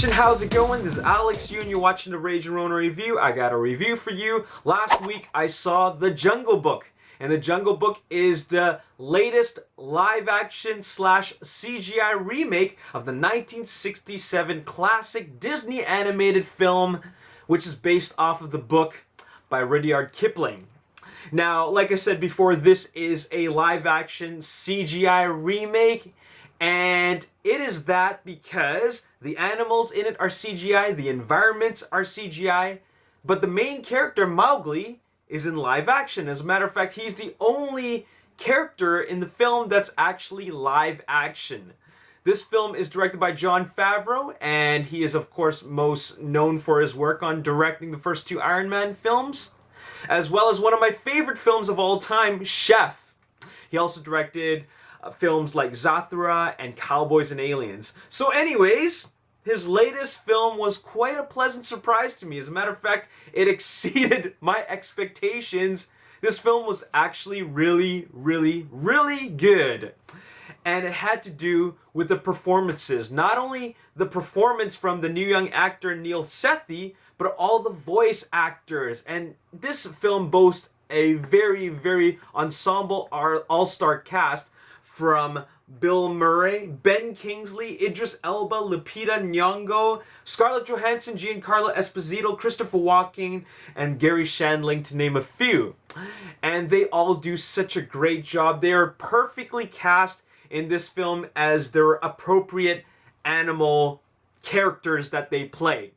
Nation, how's it going? This is Alex Yu and you're watching the Ragin Ronin review. I got a review for you. Last week I saw The Jungle Book, and The Jungle Book is the latest live action / CGI remake of the 1967 classic Disney animated film, which is based off of the book by Rudyard Kipling. Now, like I said before, this is a live action CGI remake, and it is that because the animals in it are CGI, the environments are CGI, but the main character, Mowgli, is in live action. As a matter of fact, he's the only character in the film that's actually live action. This film is directed by Jon Favreau, and he is, of course, most known for his work on directing the first two Iron Man films, as well as one of my favorite films of all time, Chef. He also directed films like Zathura and Cowboys and Aliens. So anyways, his latest film was quite a pleasant surprise to me. As a matter of fact, it exceeded my expectations. This film was actually really good. And it had to do with the performances. Not only the performance from the new young actor Neil Sethi, but all the voice actors. And this film boasts a very ensemble all-star cast from Bill Murray, Ben Kingsley, Idris Elba, Lupita Nyong'o, Scarlett Johansson, Giancarlo Esposito, Christopher Walken, and Gary Shandling, to name a few. And they all do such a great job. They are perfectly cast in this film as their appropriate animal characters that they play.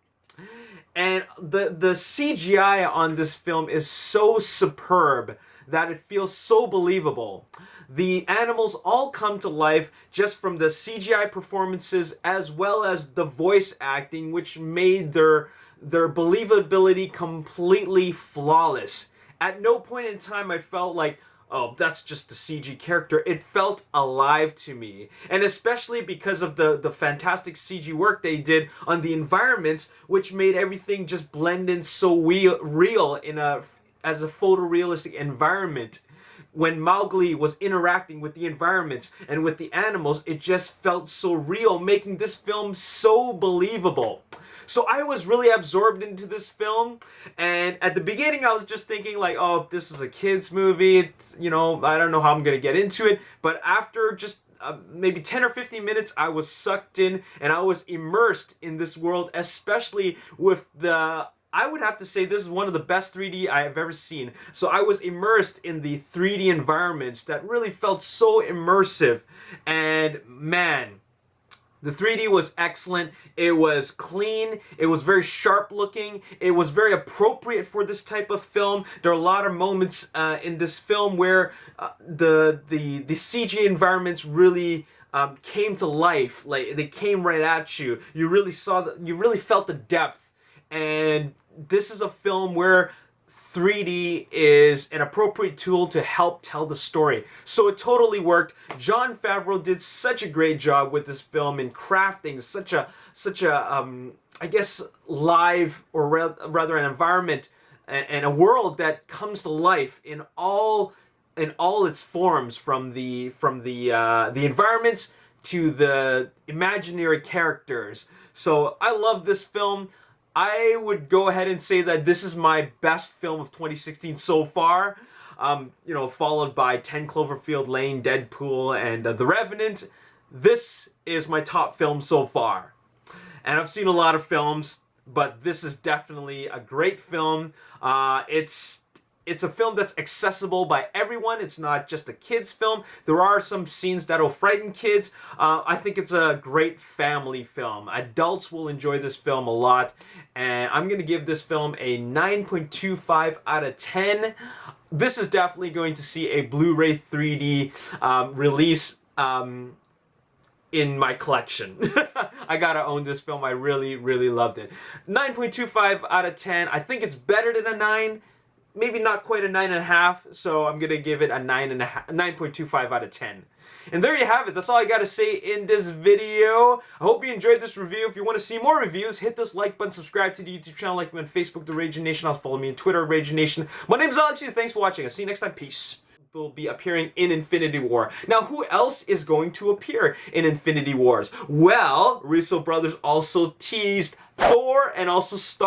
And the CGI on this film is so superb that it feels so believable. The animals all come to life just from the CGI performances as well as the voice acting, which made their believability completely flawless. At no point in time I felt like, oh, that's just a CG character. It felt alive to me. And especially because of the fantastic CG work they did on the environments, which made everything just blend in so real as a photorealistic environment. When Mowgli was interacting with the environments and with the animals, it just felt so real, making this film so believable. So I was really absorbed into this film, and at the beginning I was just thinking like, oh, this is a kid's movie, I don't know how I'm gonna get into it, but after just maybe 10 or 15 minutes, I was sucked in and I was immersed in this world, especially with I would have to say this is one of the best 3D I have ever seen. So I was immersed in the 3D environments that really felt so immersive. And man, the 3D was excellent. It was clean. It was very sharp looking. It was very appropriate for this type of film. There are a lot of moments in this film where the CG environments really came to life. Like, they came right at you. You really felt the depth. And this is a film where 3D is an appropriate tool to help tell the story. So it totally worked. Jon Favreau did such a great job with this film in crafting such a I guess live, or rather an environment and a world that comes to life in all its forms, from the environments to the imaginary characters. So I love this film. I would go ahead and say that this is my best film of 2016 so far, followed by 10 Cloverfield Lane, Deadpool, and The Revenant. This is my top film so far. And I've seen a lot of films, but this is definitely a great film. It's a film that's accessible by everyone. It's not just a kid's film. There are some scenes that'll frighten kids. I think it's a great family film. Adults will enjoy this film a lot. And I'm going to give this film a 9.25 out of 10. This is definitely going to see a Blu-ray 3D release in my collection. I gotta own this film. I really loved it. 9.25 out of 10. I think it's better than a 9. Maybe not quite a 9.5, so I'm gonna give it a 9.25 out of 10. And there you have it. That's all I gotta say in this video. I hope you enjoyed this review. If you want to see more reviews, hit this like button, subscribe to the YouTube channel, like me on Facebook, The Ragin Nation. Also follow me on Twitter, Ragin Nation. My name's Alex. Thanks for watching. I'll see you next time. Peace. will be appearing in Infinity War. Now, who else is going to appear in Infinity Wars? Well, Russo brothers also teased Thor and also Star